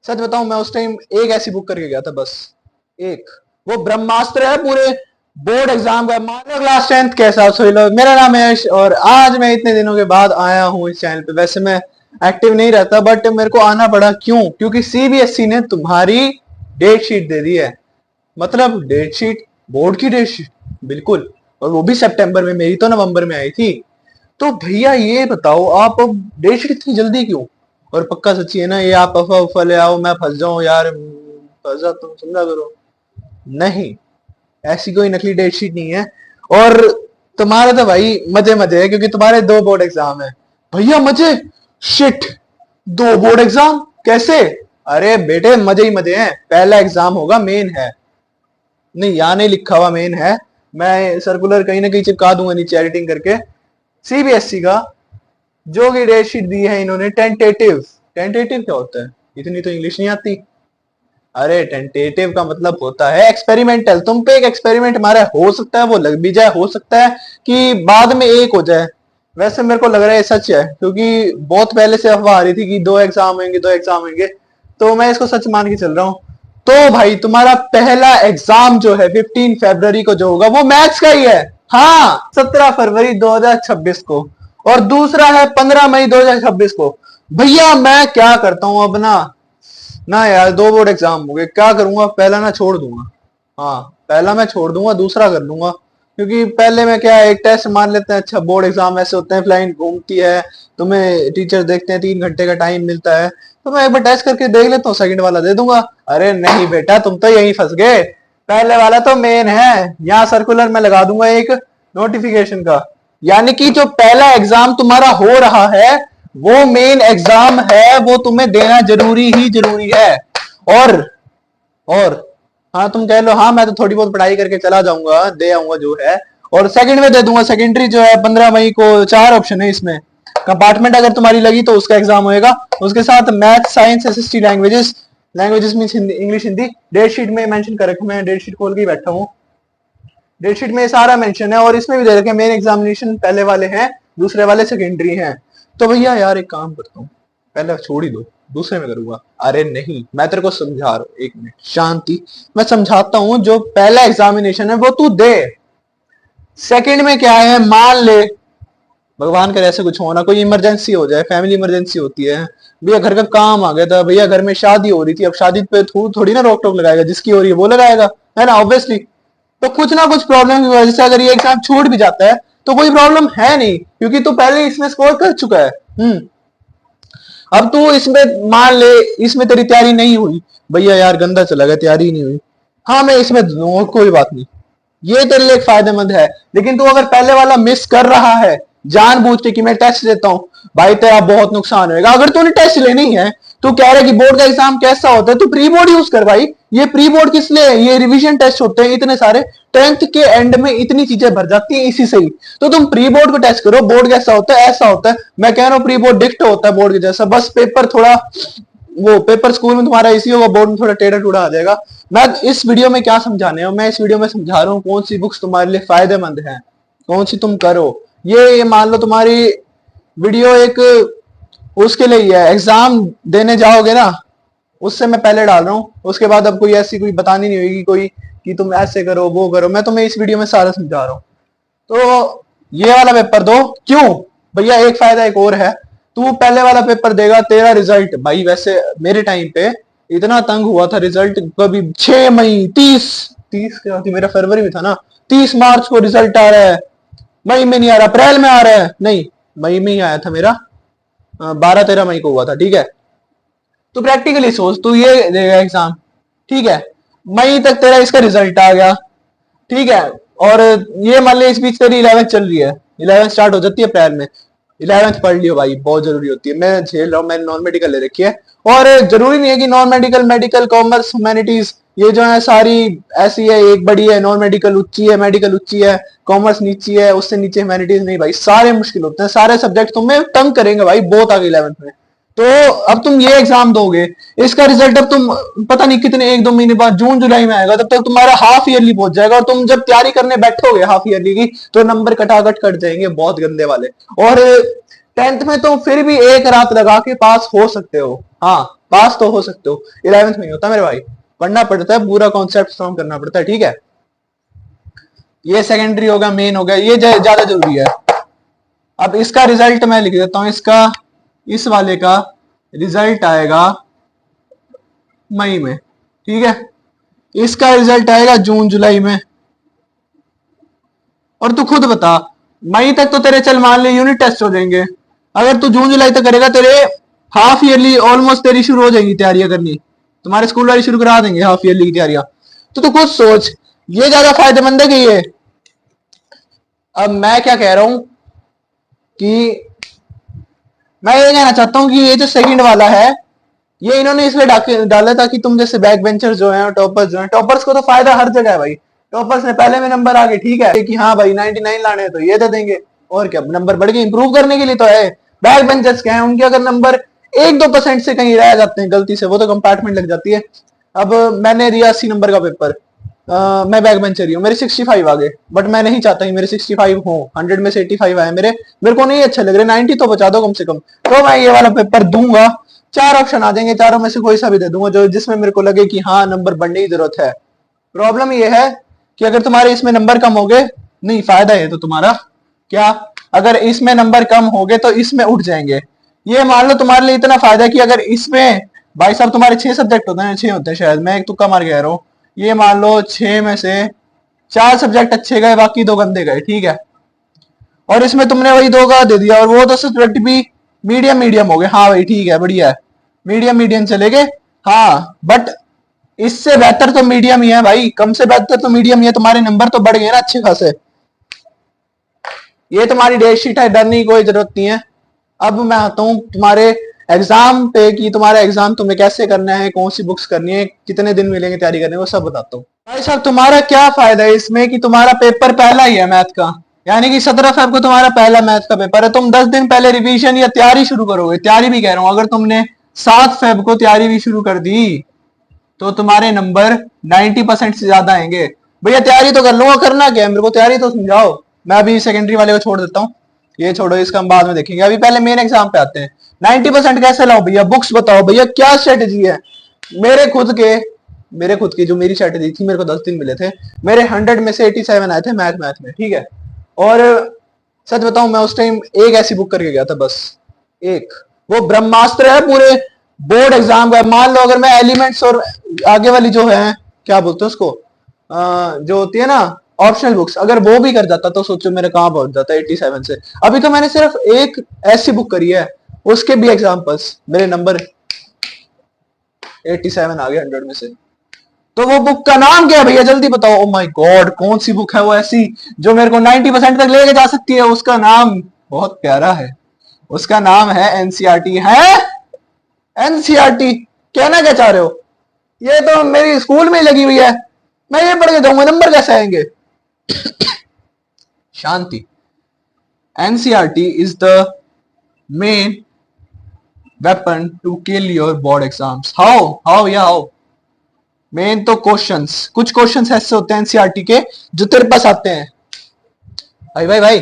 सच बताऊं, मैं उस टाइम एक ऐसी बुक करके गया था बस, एक। वो ब्रह्मास्त्र है पूरे बोर्ड एग्जाम का। मान लो क्लास 10th कैसा सोच लो। मेरा नाम है यश और आज मैं इतने दिनों के बाद आया हूँ इस चैनल पे। वैसे मैं एक्टिव नहीं रहता बट मेरे को आना पड़ा। क्यों? क्योंकि सीबीएसई ने तुम्हारी डेट शीट दे दी है। मतलब डेट शीट, बोर्ड की डेट शीट, बिल्कुल। और वो भी सितंबर में, मेरी तो नवंबर में आई थी। तो भैया ये बताओ आप अब डेट शीट इतनी जल्दी क्यों? और पक्का सच्ची है ना ये? आप अफवाह उफा ले आओ मैं फंस जाऊं यार, फंस जा तुम समझा करो। नहीं, ऐसी कोई नकली डेट शीट नहीं है। और तुम्हारे तो भाई मजे मजे है क्योंकि तुम्हारे 2 बोर्ड एग्जाम है। भैया मजे? शिट, 2 बोर्ड एग्जाम कैसे? अरे बेटे मजे ही मजे हैं। पहला एग्जाम होगा, मेन है। नहीं, यहाँ नहीं लिखा हुआ मेन है। मैं सर्कुलर कहीं ना कहीं चिपका दूंगा नीचे एडिटिंग करके। सीबीएसई का जो कि डेट शीट दी है इन्होंने, टेंटेटिव। टेंटेटिव क्या होता है? इतनी तो इंग्लिश नहीं आती। अरे टेंटेटिव का मतलब होता है एक्सपेरिमेंटल। तुम पे एक एक्सपेरिमेंट हमारा हो सकता है वो लग भी जाए, हो सकता है कि बाद में एक हो जाए। वैसे मेरे को लग रहा है सच है क्योंकि बहुत पहले से अफवाह आ रही थी कि 2 एग्जाम होंगे, 2 एग्जाम होंगे। तो मैं इसको सच मान के चल रहा हूँ। तो भाई तुम्हारा पहला एग्जाम जो है 15 फरवरी को जो होगा वो मैथ्स का ही है। हाँ, 17 फरवरी 2026 को। और दूसरा है 15 मई 2026 को। भैया मैं क्या करता हूँ अब ना, ना यार 2 बोर्ड एग्जाम हो गए, क्या करूंगा? पहला ना छोड़ दूंगा। हाँ, पहला मैं छोड़ दूंगा, दूसरा कर लूंगा। क्योंकि पहले में क्या है, एक टेस्ट मान लेते हैं। अच्छा, बोर्ड एग्जाम ऐसे होते हैं, फ्लाइट घूमती है, तुम्हें टीचर देखते हैं, 3 घंटे का टाइम मिलता है, तो मैं एक बार टेस्ट करके देख लेता हूँ, सेकंड वाला दे दूंगा। अरे नहीं बेटा, तुम तो यहीं फंस गए। पहले वाला तो मेन है। यहाँ सर्कुलर में लगा दूंगा एक नोटिफिकेशन का। यानी कि जो पहला एग्जाम तुम्हारा हो रहा है वो मेन एग्जाम है, वो तुम्हें देना जरूरी ही जरूरी है। और और हाँ, तुम कह लो हाँ मैं तो थोड़ी बहुत पढ़ाई करके चला जाऊंगा, दे आऊंगा जो है। और सेकंड में दे दूंगा। सेकेंडरी जो है 15 मई को। 4 ऑप्शन है इसमें। कंपार्टमेंट अगर तुम्हारी लगी तो उसका एग्जाम होएगा। उसके साथ math, science, SST, languages. Languages mean English, Hindi. Date sheet में मेंशन कर रखा, मैं डेट शीट खोल के ही बैठा हूँ। डेट शीट में सारा मेंशन है और इसमें भी दे रखे मेन एग्जामिनेशन पहले वाले हैं, दूसरे वाले सेकेंडरी हैं। तो भैया यार एक काम करता हूँ, पहले छोड़ ही दो, दूसरे में करूंगा। अरे नहीं, मैं तेरे को समझा रहा हूँ, 1 मिनट शांति। मैं समझाता हूँ। जो पहला एग्जामिनेशन है वो तू दे। सेकंड में क्या है, मान ले भगवान करे ऐसे कुछ होना, कोई इमरजेंसी हो जाए, फैमिली इमरजेंसी होती है, भैया घर का काम आ गया था, भैया घर में शादी हो रही थी। अब शादी पे थोड़ी ना रोक टोक लगाएगा, जिसकी हो रही है वो लगाएगा, है ना? ऑब्वियसली। तो कुछ ना कुछ प्रॉब्लम की वजह से अगर ये एग्जाम छूट भी जाता है तो कोई प्रॉब्लम है नहीं, क्योंकि तू पहले इसमें स्कोर कर चुका है। अब तू इसमें मान ले इसमें तेरी तैयारी नहीं हुई, भैया यार गंदा चला गया, तैयारी नहीं हुई, हाँ मैं इसमें दूंगा, कोई बात नहीं, ये तेरे लिए फायदेमंद है। लेकिन तू अगर पहले वाला मिस कर रहा है जानबूझ के कि मैं टेस्ट देता हूं, भाई तेरा बहुत नुकसान होगा। अगर तूने टेस्ट लेनी है, तू कह रहा है कि बोर्ड का एग्जाम कैसा होता है, तो प्री बोर्ड यूज कर भाई। ये प्री बोर्ड किस लिए है? ये रिवीजन टेस्ट होते हैं इतने सारे। 10th के एंड में इतनी चीजें भर जाती हैं इसी से ही। तो तुम प्री बोर्ड को टेस्ट करो, बोर्ड कैसा होता है, ऐसा होता है। मैं कह रहा हूँ प्री बोर्ड डिक्ट होता है बोर्ड के जैसा, बस पेपर थोड़ा, वो पेपर स्कूल में तुम्हारा इसी होगा, बोर्ड में थोड़ा टेढ़ा टूढ़ा आ जाएगा। मैं इस वीडियो में क्या समझाने हूँ, मैं इस वीडियो में समझा रहा हूँ कौन सी बुक्स तुम्हारे लिए फायदेमंद है, कौन सी तुम करो। ये मान लो तुम्हारी वीडियो एक उसके लिए ही है, एग्जाम देने जाओगे ना, उससे मैं पहले डाल रहा हूँ। उसके बाद अब कोई ऐसी कोई बतानी नहीं होगी कोई कि तुम ऐसे करो वो करो। मैं तुम्हें इस वीडियो में सारा समझा रहा हूँ। तो ये वाला पेपर दो। क्यों भैया? एक फायदा एक और है, तू पहले वाला पेपर देगा, तेरा रिजल्ट भाई, वैसे मेरे टाइम पे इतना तंग हुआ था रिजल्ट, कभी 6 मई, 30 क्या थी, मेरा फरवरी में था ना, 30 मार्च को रिजल्ट आ रहा है, मई में नहीं आ रहा, अप्रैल में आ रहा है, नहीं मई में ही आया था मेरा, 12-13 मई को हुआ था, ठीक है। तो प्रैक्टिकली सोच, तू ये देगा एग्जाम, ठीक है, मई तक तेरा इसका रिजल्ट आ गया, ठीक है। और ये मान लिया इस बीच तेरी 11th चल रही है, 11th स्टार्ट हो जाती है अप्रैल में। 11th पढ़ लियो भाई, बहुत जरूरी होती है। मैं झेल रहा हूँ, मैंने नॉन मेडिकल ले रखी है। और जरूरी नहीं है कि non medical, medical, commerce, humanities ये जो है सारी ऐसी है, एक बड़ी है नॉन मेडिकल ऊंची है, मेडिकल ऊंची है, कॉमर्स नीची है, उससे नीचे ह्यूमैनिटीज नहीं भाई, सारे मुश्किल होते हैं, सारे सब्जेक्ट तुम्हें तंग करेंगे भाई, बहुत आगे 11th में। तो अब तुम ये एग्जाम दोगे, इसका रिजल्ट अब तुम पता नहीं कितने 1-2 महीने बाद जून जुलाई में आएगा, तब तक तुम्हारा हाफ ईयरली पहुंच जाएगा। और तुम जब तैयारी करने बैठोगे हाफ ईयरली की, तो नंबर कटाकट कट जाएंगे बहुत गंदे वाले। और 10th में तो फिर भी एक रात लगा के पास हो सकते हो, हाँ पास तो हो सकते हो, 11th में नहीं होता मेरे भाई। पढ़ना पड़ता है, पूरा कॉन्सेप्ट स्ट्रॉन्ग करना पड़ता है, ठीक है। ये सेकेंडरी होगा, मेन हो गया, ये ज्यादा जरूरी है। अब इसका रिजल्ट मैं लिख देता हूं, इसका इस वाले का रिजल्ट आएगा मई में, ठीक है। इसका रिजल्ट आएगा जून जुलाई में। और तू खुद बता, मई तक तो तेरे चल मान ले यूनिट टेस्ट हो जाएंगे, अगर तू जून जुलाई तक करेगा तेरे हाफ ईयरली ऑलमोस्ट तेरी शुरू हो जाएंगी तैयारियां करनी, तुम्हारे स्कूल वाले शुरू करा देंगे हाफ ईयरली की तैयारियां। तो तू खुद सोच, ये ज्यादा फायदेमंद है कि ये। अब मैं क्या कह रहा हूं कि मैं ये कहना चाहता हूं कि ये जो सेकंड वाला है, ये इन्होंने इसलिए डाला था कि तुम जैसे बैक बेंचर्स जो हैं, टॉपर्स जो हैं, टॉपर्स को तो फायदा हर जगह है भाई। टॉपर्स ने पहले में नंबर आगे, ठीक है कि हाँ भाई 99 लाने हैं तो ये दे देंगे, और क्या, नंबर बढ़ के इंप्रूव करने के लिए तो है। बैक बेंचर्स क्या है, उनके अगर नंबर 1-2% से कहीं रह जाते हैं गलती से, वो तो कंपार्टमेंट लग जाती है। अब मैंने दिया 80 नंबर का पेपर, मैं बैक बेंचर ही हूँ, मेरे 65 आ गए, बट मैं नहीं चाहता कि मेरे 65 हो, 100 में से 85 आए मेरे को नहीं अच्छे लग रहे, 90 तो बचा दो कम से कम, तो मैं ये वाला पेपर दूंगा। 4 ऑप्शन आ जाएंगे, चारों में से कोई सा भी दे दूंगा जो जिसमें मेरे को लगे कि हाँ नंबर बढ़ने की जरूरत है। प्रॉब्लम ये है कि अगर तुम्हारे इसमें नंबर कम हो गए, नहीं फायदा है तो तुम्हारा क्या, अगर इसमें नंबर कम हो गए तो इसमें उठ जाएंगे। ये मान लो तुम्हारे लिए इतना फायदा कि अगर इसमें भाई साहब तुम्हारे 6 सब्जेक्ट होते हैं, 6 होते हैं शायद, मैं एक तुक्का मार के कह रहा हूँ, ये मान लो 6 में से 4 सब्जेक्ट अच्छे गए, बाकी 2 गंदे गए, ठीक है। और इसमें तुमने वही 2 का दे दिया, और वो तो सब्जेक्ट भी मीडियम मीडियम हो गए, हाँ भाई ठीक है, बढ़िया है, मीडियम मीडियम चले गए। हाँ बट इससे बेहतर तो मीडियम ही है भाई, कम से बेहतर तो मीडियम ही है, तुम्हारे नंबर तो बढ़ गए ना अच्छे खासे। ये तुम्हारी डेट शीट है, डरने की कोई जरूरत नहीं है। अब मैं आता हूँ तुम्हारे एग्जाम पे कि तुम्हारा एग्जाम तुम्हें कैसे करना है, कौन सी बुक्स करनी है, कितने दिन मिलेंगे तैयारी करने, वो सब बताता हूँ। भाई साहब तुम्हारा क्या फायदा है इसमें कि तुम्हारा पेपर पहला ही है मैथ का, यानी कि 17 फेब को तुम्हारा पहला मैथ का पेपर है, तुम 10 दिन पहले रिवीजन या तैयारी शुरू करोगे। तैयारी भी कह रहा हूँ, अगर तुमने 7 फेब को तैयारी भी शुरू कर दी तो तुम्हारे नंबर 90% से ज्यादा आएंगे। भैया तैयारी तो कर लूंगा, करना क्या है मेरे को, तैयारी तो समझाओ। मैं अभी सेकेंडरी वाले को छोड़ देता हूँ, ये छोड़ो, इसका हम बाद में देखेंगे, अभी पहले मेन एग्जाम पे आते हैं। 90% कैसे लाओ भैया, बुक्स बताओ भैया, क्या स्ट्रेटेजी है। मेरे खुद की जो मेरी स्ट्रेटेजी थी, मेरे को 10 दिन मिले थे, मेरे 100 में से 87 आए थे मैथ में, ठीक है। और सच बताऊं, मैं उस टाइम एक ऐसी बुक करके गया था बस, एक, वो ब्रह्मास्त्र है पूरे बोर्ड एग्जाम का। मान लो अगर मैं एलिमेंट्स और आगे वाली जो है, क्या बोलते हैं उसको, जो होती है ना ऑप्शनल बुक्स, अगर वो भी कर जाता तो सोचो मेरा कहां पहुंच जाता 87 से। अभी तो मैंने सिर्फ एक ऐसी बुक करी है, उसके भी एग्जाम्पल्स, मेरे नंबर 87 आ गए 100 में से। तो वो बुक का नाम क्या है भैया, जल्दी बताओ। ओ माय गॉड, कौन सी बुक है वो ऐसी जो मेरे को 90% तक लेके जा सकती है। उसका नाम बहुत प्यारा है, उसका नाम है एनसीईआरटी। है एनसीईआरटी, कहना क्या चाह रहे हो, ये तो मेरी स्कूल में ही लगी हुई है, मैं ये पढ़ के जाऊंगा, नंबर कैसे आएंगे। शांति। NCERT is the main weapon to kill your board exams. How या हाउ, मेन तो क्वेश्चंस, कुछ क्वेश्चंस ऐसे होते हैं एनसीईआरटी के जो तेरे पास आते हैं। भाई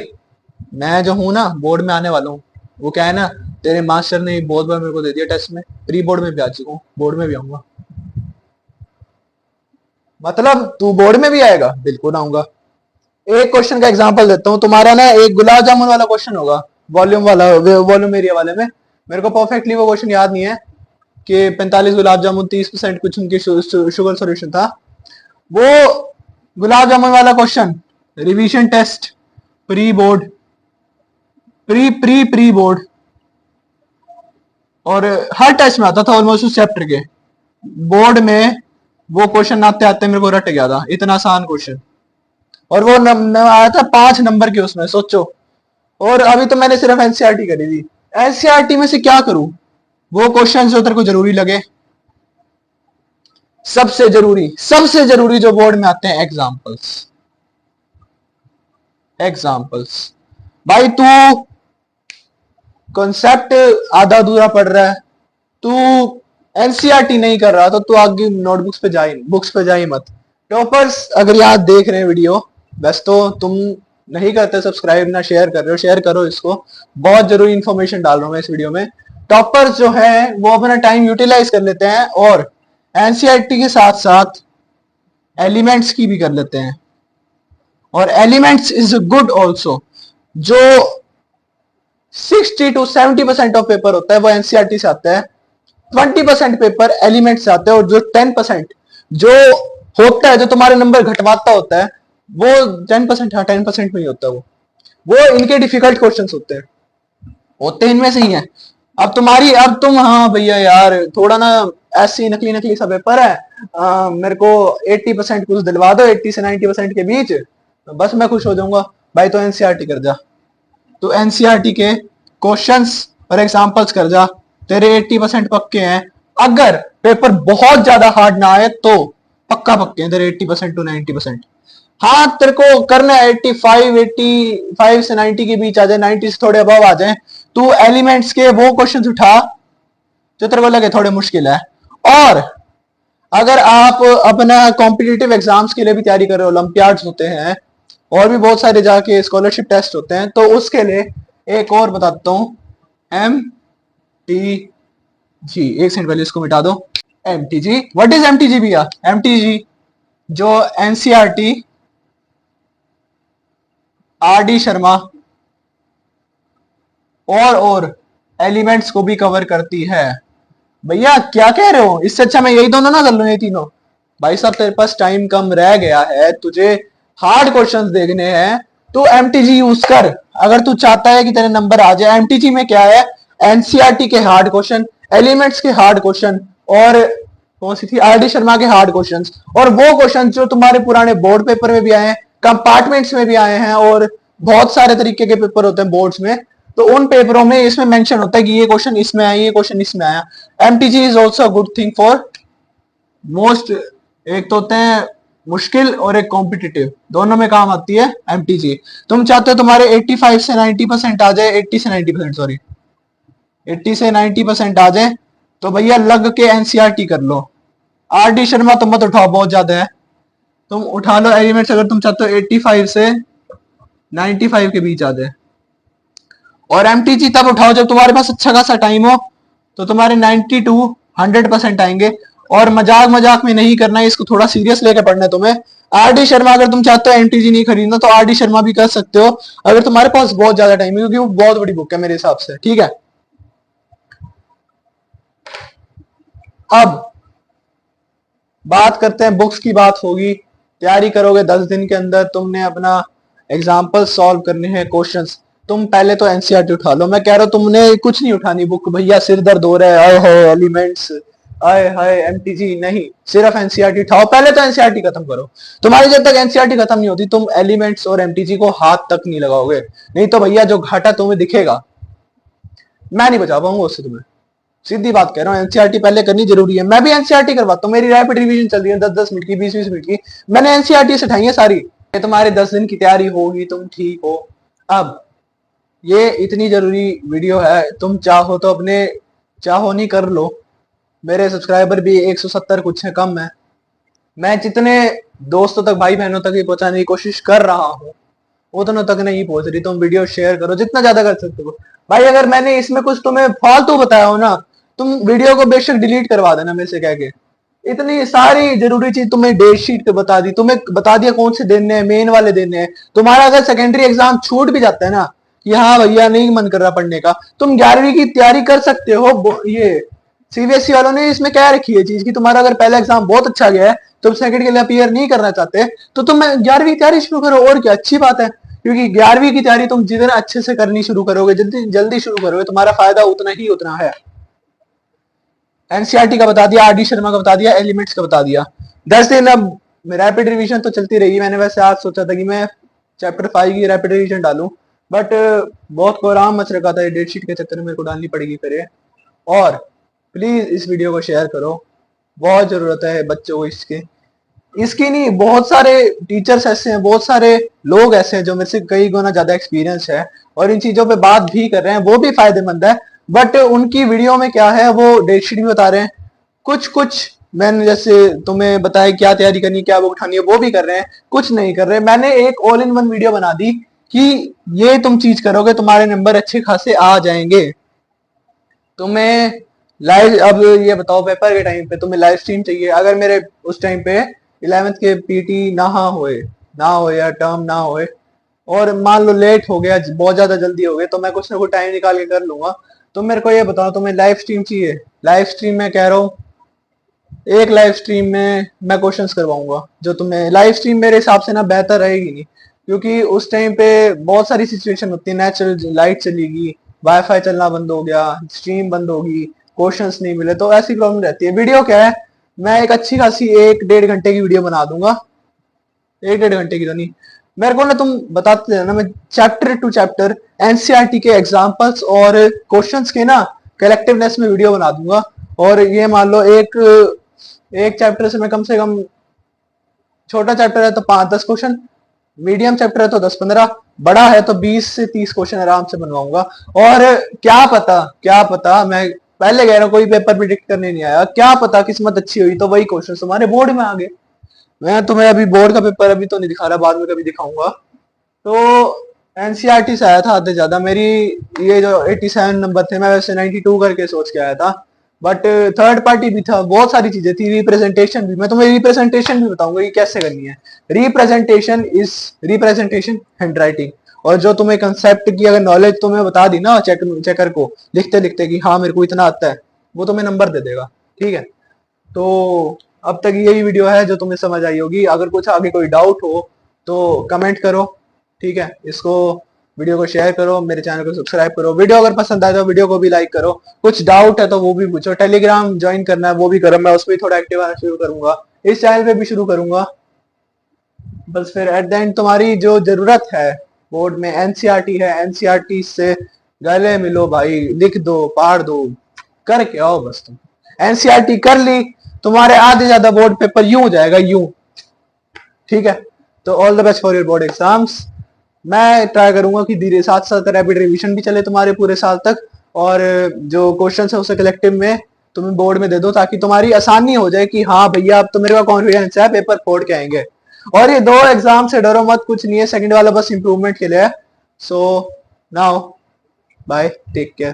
मैं जो हूं ना बोर्ड में आने वाला हूँ, वो क्या है ना, तेरे मास्टर ने बहुत बार मेरे को दे दिया टेस्ट में, प्री बोर्ड में भी आ चुका हूँ, बोर्ड में भी आऊंगा। मतलब तू बोर्ड में भी आएगा? बिल्कुल आऊंगा। एक क्वेश्चन का एग्जांपल देता हूँ, तुम्हारा ना एक गुलाब जामुन वाला क्वेश्चन होगा, वॉल्यूम एरिया वाले में। मेरे को परफेक्टली वो क्वेश्चन याद नहीं है कि 45 गुलाब जामुन 30% कुछ उनकी शुगर सॉल्यूशन था। वो गुलाब जामुन वाला question revision test, pre board, pre board, और हर टेस्ट में आता था ऑलमोस्ट उस चैप्टर के। बोर्ड में वो क्वेश्चन आते आते मेरे को रट गया था, इतना आसान क्वेश्चन, और वो आया था 5 नंबर के उसमें, सोचो। और अभी तो मैंने सिर्फ एनसीईआरटी करी थी, एनसीईआरटी में से क्या करूं, वो क्वेश्चन जो तेरे को जरूरी लगे। सबसे जरूरी जो बोर्ड में आते हैं, एग्जाम्पल्स। भाई तू कॉन्सेप्ट आधा अधूरा पढ़ रहा है, तू एनसीईआरटी नहीं कर रहा, तो तू आगे नोटबुक्स पे बुक्स पे जा ही मत। टॉपर्स अगर यहाँ देख रहे हैं वीडियो, बस तो तुम नहीं करते सब्सक्राइब ना शेयर कर रहे हो, शेयर करो इसको, बहुत जरूरी इंफॉर्मेशन डाल रहा हूँ मैं इस वीडियो में। टॉपर्स जो है वो अपना टाइम यूटिलाइज कर लेते हैं और एनसीईआरटी के साथ साथ एलिमेंट्स की भी कर लेते हैं। और एलिमेंट्स इज गुड ऑल्सो। जो 60 to 70% ऑफ पेपर होता है वो एनसीईआरटी से आता है, 20% पेपर एलिमेंट से आते हैं, और जो 10% जो होता है, जो तुम्हारे नंबर घटवाता होता है, वो 10%, हाँ 10% में ही होता है। वो इनके डिफिकल्ट क्वेश्चंस होते इनमें से ही है। अब तुम, हाँ भैया यार थोड़ा ना ऐसी नकली नकली सा पेपर है, मेरे को 80% कुछ दिलवा दो, 80 से 90% के बीच, बस मैं खुश हो जाऊंगा। भाई तो एनसीईआरटी कर जा, तो एनसीईआरटी के क्वेश्चंस और एग्जांपल्स कर जा, तेरे 80% पक्के हैं। अगर पेपर बहुत ज्यादा हार्ड ना आए तो पक्का पक्के हैं तेरे 80% to 90%। हाँ तेरे को करना है 85 से 90 के बीच आ जाए, 90 से थोड़े अबव आ जाए, तू एलिमेंट्स के वो क्वेश्चंस उठा जो तेरे को लगे थोड़े मुश्किल है। और अगर आप अपना कॉम्पिटिटिव एग्जाम्स के लिए भी तैयारी कर रहे हो, ओलंपियाड्स होते हैं और भी बहुत सारे जाके स्कॉलरशिप टेस्ट होते हैं, तो उसके लिए एक और बताता हूं, MTG। एक सेकंड पहले इसको मिटा दो। MTG, व्हाट इज MTG भैया? MTG जो एनसीईआरटी RD शर्मा और एलिमेंट्स को भी कवर करती है। भैया क्या कह रहे हो? इससे अच्छा मैं यही दोनों ना कर लूं, ये तीनों। भाई साहब तेरे पास टाइम कम रह गया है, तुझे हार्ड क्वेश्चंस देखने हैं, तो एमटीजी यूज कर। अगर तू चाहता है कि तेरे नंबर आ जाए, एमटीजी में क्या है, एनसीईआरटी के हार्ड क्वेश्चन, एलिमेंट्स के हार्ड क्वेश्चन, और कौन सी थी, RD शर्मा के हार्ड क्वेश्चंस, और वो क्वेश्चन जो तुम्हारे पुराने बोर्ड पेपर में भी आए हैं, कंपार्टमेंट्स में भी आए हैं, और बहुत सारे तरीके के पेपर होते हैं बोर्ड्स में, तो उन पेपरों में इसमें मेंशन होता है कि ये क्वेश्चन इसमें आया, ये क्वेश्चन इसमें आया। MTG is also good thing for most, एक तो होते हैं मुश्किल और एक कॉम्पिटिटिव, दोनों में काम आती है एमटीजी। तुम चाहते हो तुम्हारे 85 से 90% आ जाए, 80 से 90%, सॉरी 80 से 90% आ जाए, तो भैया लग के एनसीईआरटी कर लो। RD शर्मा तुम मत उठाओ, बहुत ज्यादा है, तुम उठा लो एलिमेंट्स। अगर तुम चाहते हो 85 से 95 के बीच आ जाए, और एमटीजी तब उठाओ जब तुम्हारे पास अच्छा खासा टाइम हो, तो तुम्हारे 90 to 100% आएंगे। और मजाक मजाक में नहीं करना है, इसको थोड़ा सीरियस लेकर पढ़ना है तुम्हें। RD शर्मा अगर तुम चाहते हो एमटीजी नहीं खरीदना, तो RD शर्मा भी कर सकते हो अगर तुम्हारे पास बहुत ज्यादा टाइम है, क्योंकि वो बहुत बड़ी बुक है मेरे हिसाब से, ठीक है। अब बात करते हैं, बुक्स की बात होगी, तैयारी करोगे 10 दिन के अंदर, तुमने अपना एग्जाम्पल सॉल्व करने हैं, क्वेश्चंस। तुम पहले तो एनसीईआरटी उठा लो, मैं कह रहा हूं तुमने कुछ नहीं उठानी बुक, भैया सिर दर्द हो रहा है, आए हाय एलिमेंट्स, आए हाय एमटीजी, नहीं, सिर्फ एनसीईआरटी उठाओ। पहले तो एनसीईआरटी खत्म करो, तुम्हारी जब तक एनसीईआरटी खत्म नहीं होती, तुम एलिमेंट्स और एमटीजी को हाथ तक नहीं लगाओगे, नहीं तो भैया जो घाटा तुम्हें दिखेगा मैं नहीं बचा पाऊंगा उससे तुम्हें, सीधी बात कह रहा हूँ। एनसीईआरटी पहले करनी जरूरी है, मैं भी एनसीईआरटी करवाता हूँ, मेरी रैपिड रिवीजन चल रही है 10-10 मिनट की, 20-20 मिनट की, मैंने एनसीईआरटी से उठाई है सारी। तुम्हारे 10 दिन की तैयारी होगी, तुम ठीक हो। अब ये इतनी जरूरी वीडियो है, तुम चाहो तो अपने चाहो नहीं कर लो। मेरे सब्सक्राइबर भी 170 कुछ है, कम है। मैं जितने दोस्तों तक, भाई बहनों तक ही पहुंचाने की कोशिश कर रहा हूँ, उतनों तक नहीं पहुंच रही। तुम वीडियो शेयर करो जितना ज्यादा कर सकते हो भाई। अगर मैंने इसमें कुछ तुम्हें फालतू बताया हो ना, तुम वीडियो को बेशक डिलीट करवा देना मेरे से कह के। इतनी सारी जरूरी चीज तुम्हें डेट शीट पे बता दी, तुम्हें बता दिया कौन से देने हैं, मेन वाले देने हैं। तुम्हारा अगर सेकेंडरी एग्जाम छूट भी जाता है ना, कि हाँ भैया नहीं मन कर रहा पढ़ने का, तुम 11वीं की तैयारी कर सकते हो। ये सीबीएसई वालों ने इसमें क्या रखी है चीज, कि तुम्हारा अगर पहला एग्जाम बहुत अच्छा गया है, तुम सेकंड के लिए अपीयर नहीं करना चाहते, तो तुम 11वीं की तैयारी शुरू करो, और क्या, अच्छी बात है। क्योंकि 11वीं की तैयारी तुम जितना अच्छे से करनी शुरू करोगे, जल्दी जल्दी शुरू करोगे, तुम्हारा फायदा उतना है। एनसीईआरटी का बता दिया, RD शर्मा का बता दिया, एलिमेंट्स का बता दिया। 10 दिन अब रैपिड रिवीजन तो चलती रहेगी। मैंने वैसे आज सोचा था कि मैं चैप्टर 5 की रैपिड रिवीजन डालूं, बट बहुत कोहराम मच रखा था, डेट शीट के चक्कर में मेरे को डालनी पड़ेगी फिर। और प्लीज इस वीडियो को शेयर करो, बहुत जरूरत है बच्चों को इसकी नहीं, बहुत सारे टीचर्स ऐसे हैं, बहुत सारे लोग ऐसे हैं जो मेरे से कई गुना ज्यादा एक्सपीरियंस है और इन चीजों पे बात भी कर रहे हैं, वो भी फायदेमंद है। बट उनकी वीडियो में क्या है, वो डेट शीट भी बता रहे हैं, कुछ कुछ मैंने जैसे तुम्हें बताया क्या तैयारी करनी, क्या बुक उठानी है, वो भी कर रहे हैं, कुछ नहीं कर रहे। मैंने एक ऑल इन वन वीडियो बना दी कि ये तुम चीज करोगे तुम्हारे नंबर अच्छे खासे आ जाएंगे। तुम्हें लाइव, अब ये बताओ पेपर के टाइम पे तुम्हें लाइव स्ट्रीम चाहिए, अगर मेरे उस टाइम पे 11th के पीटी ना हो या टर्म ना होए, और मान लो लेट हो गया, बहुत ज्यादा जल्दी हो गया, तो मैं कुछ ना कुछ टाइम निकाल के कर लूंगा। तो मेरे को ये बताओ तुम्हें लाइव स्ट्रीम चाहिए? लाइव स्ट्रीम में कह रहा हूँ, एक लाइव स्ट्रीम में मैं क्वेश्चंस करवाऊंगा, जो तुम्हें लाइव स्ट्रीम मेरे हिसाब से ना बेहतर रहेगी नहीं, क्योंकि उस टाइम पे बहुत सारी सिचुएशन होती है, नेचुरल लाइट चलेगी, वाईफाई चलना बंद हो गया, स्ट्रीम बंद होगी, क्वेश्चंस नहीं मिले, तो ऐसी प्रॉब्लम रहती है। वीडियो क्या है, मैं एक अच्छी खासी 1-1.5 घंटे की वीडियो बना दूंगा, 1-1.5 घंटे की तो नहीं, मेरे को ना तुम बताते रहना, मैं चैप्टर टू चैप्टर एनसीईआरटी के एग्जांपल्स और क्वेश्चंस के ना कलेक्टिवनेस में वीडियो बना दूंगा। और ये मान लो एक एक चैप्टर से मैं कम से कम, छोटा चैप्टर है तो 5-10 क्वेश्चन, मीडियम चैप्टर है तो 10-15, बड़ा है तो 20 से 30 क्वेश्चन आराम से बनवाऊंगा। और क्या पता मैं पहले कह रहा हूँ, कोई पेपर प्रिडिक्ट करने नहीं आया, क्या पता किस्मत अच्छी हुई तो वही क्वेश्चन तुम्हारे बोर्ड में आ गए। मैं तुम्हें अभी बोर्ड का पेपर अभी तो नहीं दिखा रहा, बाद में कभी दिखाऊंगा। तो एनसीईआरटी से आया था आधे ज्यादा, मेरी ये जो 87 नंबर थे, मैं वैसे 92 करके सोच के आया था, बट थर्ड पार्टी भी था, बहुत सारी चीजें थी, रिप्रेजेंटेशन भी, मैं तुम्हें रिप्रेजेंटेशन भी बताऊंगा कि कैसे करनी है। रिप्रेजेंटेशन हैंड राइटिंग, और जो तुम्हें कंसेप्ट की अगर नॉलेज तुम्हें बता दी ना चेकर को लिखते लिखते कि हाँ मेरे को इतना आता है, वो तुम्हें नंबर दे देगा। ठीक है, तो अब तक यही वीडियो है जो तुम्हें समझ आई होगी। अगर कुछ आगे कोई डाउट हो तो कमेंट करो, ठीक है, इसको वीडियो को शेयर करो, मेरे चैनल को सब्सक्राइब करो, वीडियो अगर पसंद आए तो वीडियो को भी लाइक करो, कुछ डाउट है तो वो भी पूछो, टेलीग्राम ज्वाइन करना है वो भी करो, मैं उसमें थोड़ा एक्टिव आना शुरू करूंगा, इस चैनल पे भी शुरू करूंगा। बस फिर एट द एंड तुम्हारी जो जरूरत है बोर्ड में, एनसीईआरटी है, एनसीईआरटी से गले मिलो भाई, लिख दो, पढ़ दो, करके आओ बस। तुम एनसीईआरटी कर ली, तुम्हारे आधे ज्यादा बोर्ड पेपर यूं हो जाएगा, यूं। ठीक है, तो all the best for your board exams. मैं ट्राई करूंगा कि धीरे साथ साथ रैपिड रिवीजन भी चले तुम्हारे पूरे साल तक, और जो क्वेश्चन है उसे कलेक्टिव में तुम्हें बोर्ड में दे दो, ताकि तुम्हारी आसानी हो जाए कि हाँ भैया अब तो मेरे को कॉन्फिडेंस है, पेपर फोड़ के आएंगे। और ये 2 एग्जाम से डरो मत, कुछ नहीं है, सेकंड वाला बस इंप्रूवमेंट के लिए है। So now bye, take care.